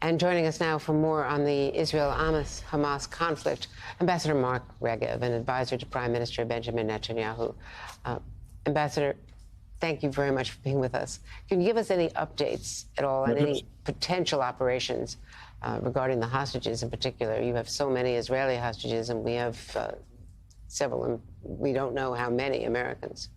And joining us now for more on the Israel-Hamas conflict, Ambassador Mark Regev, an advisor to Prime Minister Benjamin Netanyahu. Ambassador, thank you very much for being with us. Can you give us any updates at all on any potential operations regarding the hostages in particular? You have so many Israeli hostages, and we have several, and we don't know how many Americans.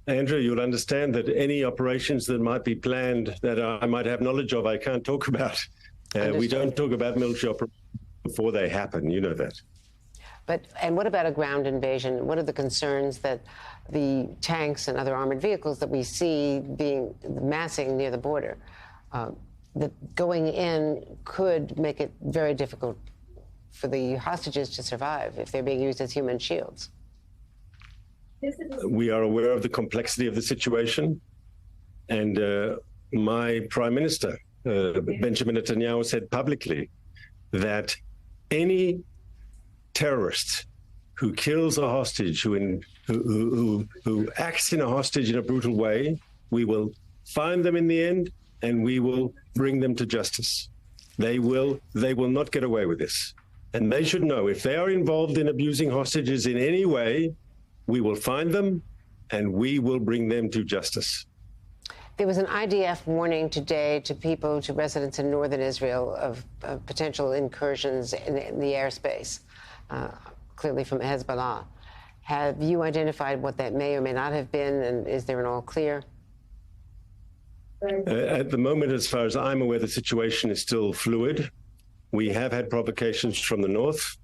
Andrew, you'll understand that any operations that might be planned that I might have knowledge of, I can't talk about. We don't talk about military operations before they happen. You know that. And what about a ground invasion? What are the concerns that the tanks and other armored vehicles that we see being massing near the border, that going in could make it very difficult for the hostages to survive if they're being used as human shields? We are aware of the complexity of the situation, and my Prime Minister, Benjamin Netanyahu, said publicly that any terrorist who kills a hostage, who acts in a hostage in a brutal way, we will find them in the end, and we will bring them to justice. They will not get away with this. And they should know, if they are involved in abusing hostages in any way, we will find them, and we will bring them to justice. There was an IDF warning today to people, to residents in northern Israel, of potential incursions in the airspace, clearly from Hezbollah. Have you identified what that may or may not have been, and is there an all clear? At the moment, as far as I'm aware, the situation is still fluid. We have had provocations from the north.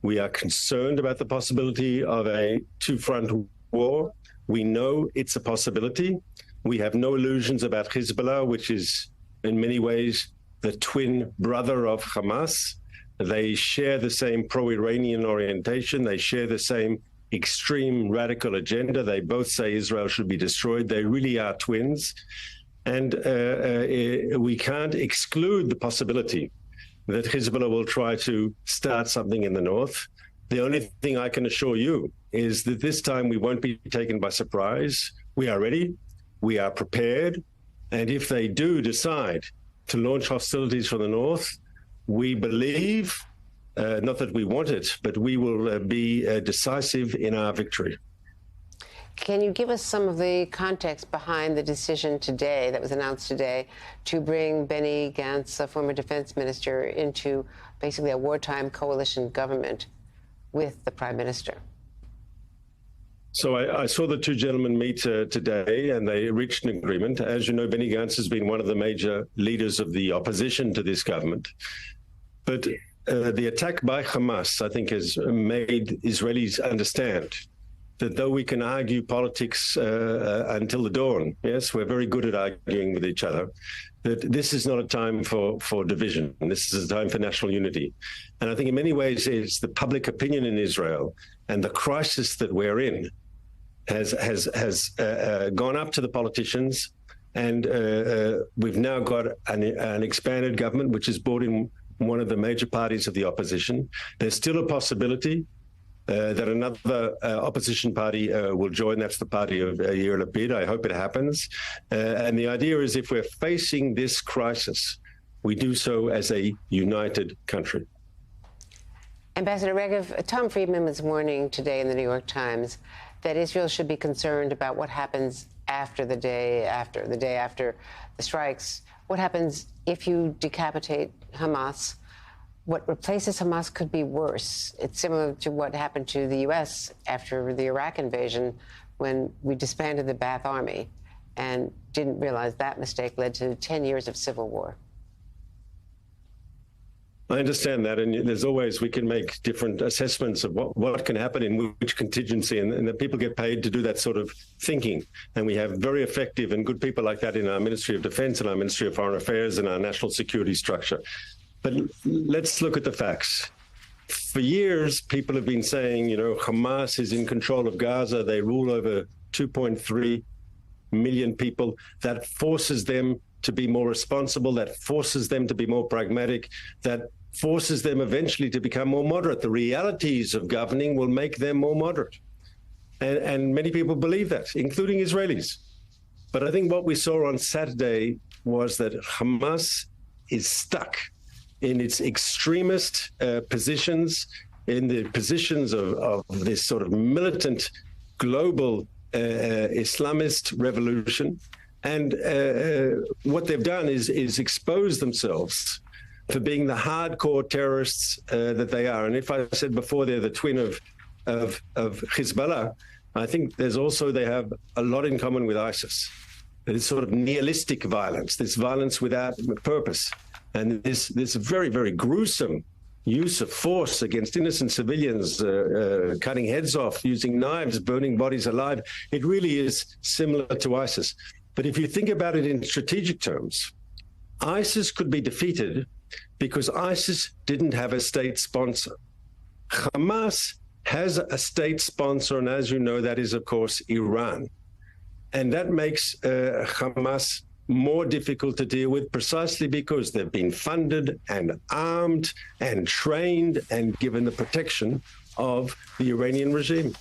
We are concerned about the possibility of a two-front war. We know it's a possibility. We have no illusions about Hezbollah, which is in many ways the twin brother of Hamas. They share the same pro-Iranian orientation. They share the same extreme radical agenda. They both say Israel should be destroyed. They really are twins. And we can't exclude the possibility that Hezbollah will try to start something in the north. The only thing I can assure you is that this time we won't be taken by surprise. We are ready, we are prepared, and if they do decide to launch hostilities from the north, we believe, not that we want it, but we will be decisive in our victory. Can you give us some of the context behind the decision today, that was announced today, to bring Benny Gantz, a former defense minister, into basically a wartime coalition government with the prime minister? So I saw the two gentlemen meet today, and they reached an agreement. As you know, Benny Gantz has been one of the major leaders of the opposition to this government. But the attack by Hamas, I think, has made Israelis understand that though we can argue politics until the dawn, yes, we're very good at arguing with each other, that this is not a time for division. This is a time for national unity. And I think in many ways it's the public opinion in Israel and the crisis that we're in has gone up to the politicians, and we've now got an expanded government which has brought in one of the major parties of the opposition. There's still a possibility that another opposition party will join. That's the party of Yair Lapid. I hope it happens. And the idea is, if we're facing this crisis, we do so as a united country. Ambassador Regev, Tom Friedman was warning today in the New York Times that Israel should be concerned about what happens after the day after the strikes. What happens if you decapitate Hamas? What replaces Hamas could be worse. It's similar to what happened to the U.S. after the Iraq invasion, when we disbanded the Ba'ath Army and didn't realize that mistake led to 10 years of civil war. I understand that, and there's always, we can make different assessments of what can happen in which contingency, and that people get paid to do that sort of thinking. And we have very effective and good people like that in our Ministry of Defense and our Ministry of Foreign Affairs and our national security structure. But let's look at the facts. For years, people have been saying, you know, Hamas is in control of Gaza. They rule over 2.3 million people. That forces them to be more responsible. That forces them to be more pragmatic. That forces them eventually to become more moderate. The realities of governing will make them more moderate. And many people believe that, including Israelis. But I think what we saw on Saturday was that Hamas is stuck in its extremist positions, in the positions of this sort of militant global Islamist revolution. And what they've done is expose themselves for being the hardcore terrorists that they are. And if I said before they're the twin of Hezbollah, I think they have a lot in common with ISIS. This sort of nihilistic violence, this violence without purpose, and this very, very gruesome use of force against innocent civilians, cutting heads off, using knives, burning bodies alive. It really is similar to ISIS. But if you think about it in strategic terms, ISIS could be defeated because ISIS didn't have a state sponsor. Hamas has a state sponsor, and as you know, that is, of course, Iran. And that makes Hamas more difficult to deal with precisely because they've been funded and armed and trained and given the protection of the Iranian regime.